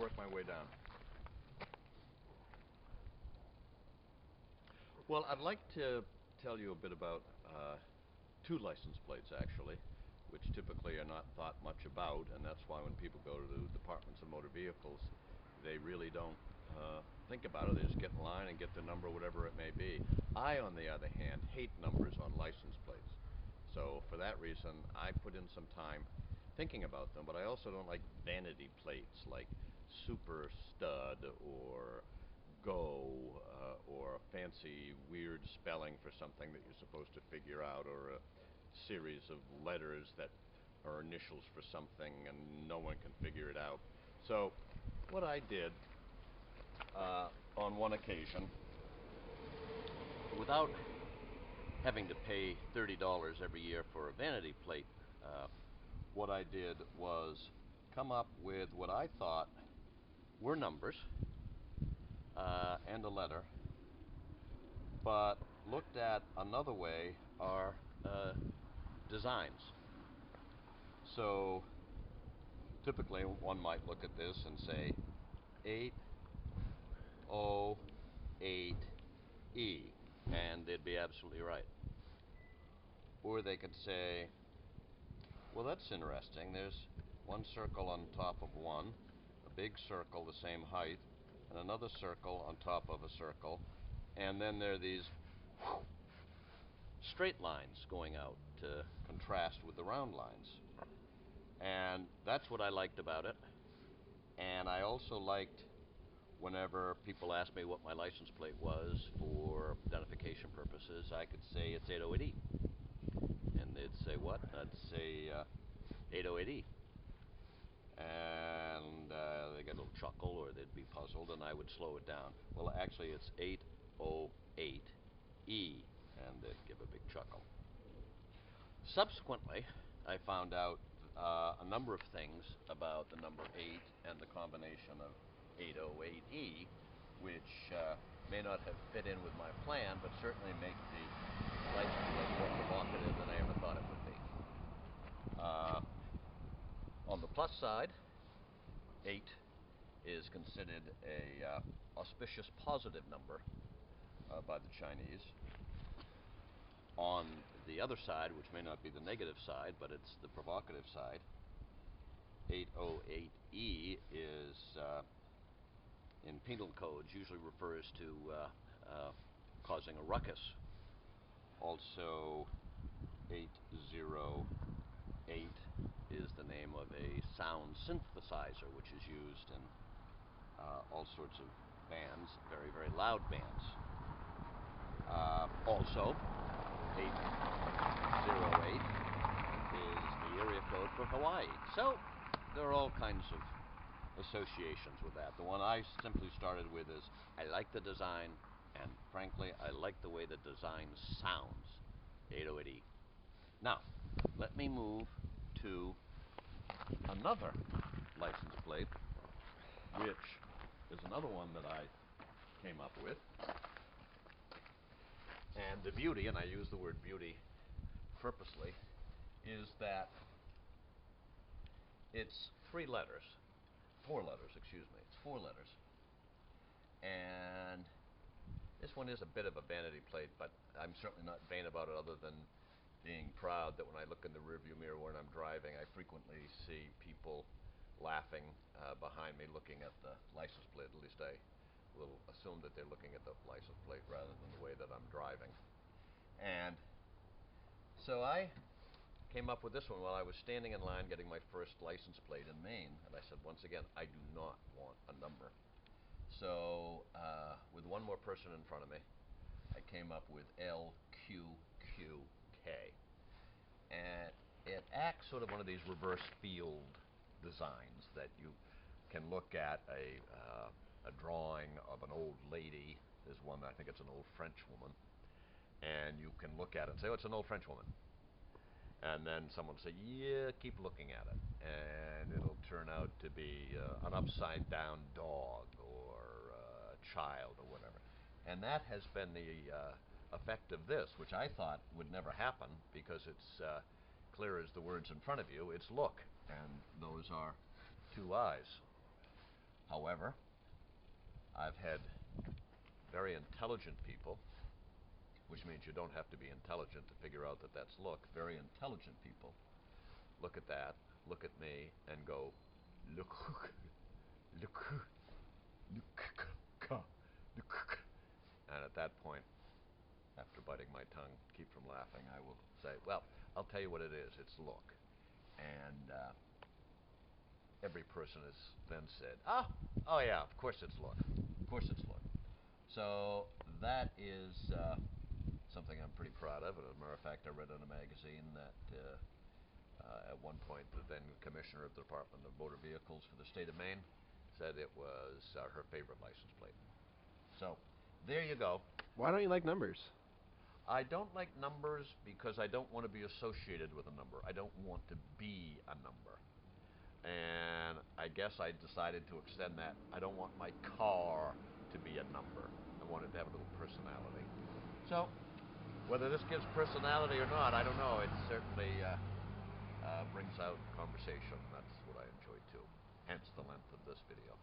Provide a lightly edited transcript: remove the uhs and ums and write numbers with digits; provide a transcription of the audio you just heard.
work my way down. Well, I'd like to tell you a bit about two license plates, actually, which typically are not thought much about, and that's why when people go to the departments of motor vehicles, they really don't think about it. They just get in line and get the number, whatever it may be. I, on the other hand, hate numbers on license plates. So for that reason, I put in some time thinking about them, but I also don't like vanity plates like Super Stud or Go or a fancy weird spelling for something that you're supposed to figure out, or a series of letters that are initials for something and no one can figure it out. So what I did on one occasion, without having to pay $30 every year for a vanity plate, what I did was come up with what I thought were numbers and a letter, but looked at another way are designs. So typically one might look at this and say 808E, and they'd be absolutely right. Or they could say, well, that's interesting. There's one circle on top of one, a big circle the same height, and another circle on top of a circle, and then there are these straight lines going out to contrast with the round lines. And that's what I liked about it. And I also liked whenever people asked me what my license plate was for identification purposes, I could say it's 808E. And they'd say, what? I'd say 808E. And they get a little chuckle, or they'd be puzzled, and I would slow it down. Well, actually, it's 808E, and they'd give a big chuckle. Subsequently, I found out a number of things about the number 8 and the combination of 808E, which may not have fit in with my plan, but certainly make the license plate more provocative than I ever thought it would be. On the plus side, 8 is considered a auspicious positive number by the Chinese. On the other side, which may not be the negative side, but it's the provocative side, 808E is, in penal codes, usually refers to causing a ruckus. Also, 808 is the name of a sound synthesizer, which is used in all sorts of bands, very, very loud bands. Also, 808 is the area code for Hawaii. So there are all kinds of associations with that. The one I simply started with is, I like the design, and frankly, I like the way the design sounds, 808E. Now, let me move to another license plate, which is another one that I came up with. And the beauty, and I use the word beauty purposely, is that it's four letters, it's 4 letters. And this one is a bit of a vanity plate, but I'm certainly not vain about it, other than being proud that when I look in the rearview mirror when I'm driving, I frequently see people laughing behind me looking at the license plate. At least I will assume that they're looking at the license plate rather than the way that I'm driving. And so I came up with this one while I was standing in line getting my first license plate in Maine, and I said, once again, I do not want a number. So with one more person in front of me, I came up with LQQK. And it acts sort of one of these reverse field designs that you can look at a drawing of an old lady. There's one, I think it's an old French woman, and you can look at it and say, oh, it's an old French woman. And then someone will say, yeah, keep looking at it, and it'll turn out to be an upside down dog or a child or whatever. And that has been the effect of this, which I thought would never happen because it's clear as the words in front of you. It's look, and those are 2 eyes. However, I've had very intelligent people, which means you don't have to be intelligent to figure out that that's look. Very intelligent people look at that, look at me, and go, look, look, look, look. And at that point, after biting my tongue, keep from laughing, I will say, well, I'll tell you what it is. It's look. And every person has then said, oh yeah, of course it's look. Of course it's look. So that is something I'm pretty proud of. As a matter of fact, I read in a magazine that at one point the then commissioner of the Department of Motor Vehicles for the state of Maine said it was her favorite license plate. So there you go. Why don't you like numbers? I don't like numbers because I don't want to be associated with a number. I don't want to be a number. And I guess I decided to extend that. I don't want my car to be a number. I want it to have a little personality. So, whether this gives personality or not, I don't know. It certainly brings out conversation. That's what I enjoy too. Hence the length of this video.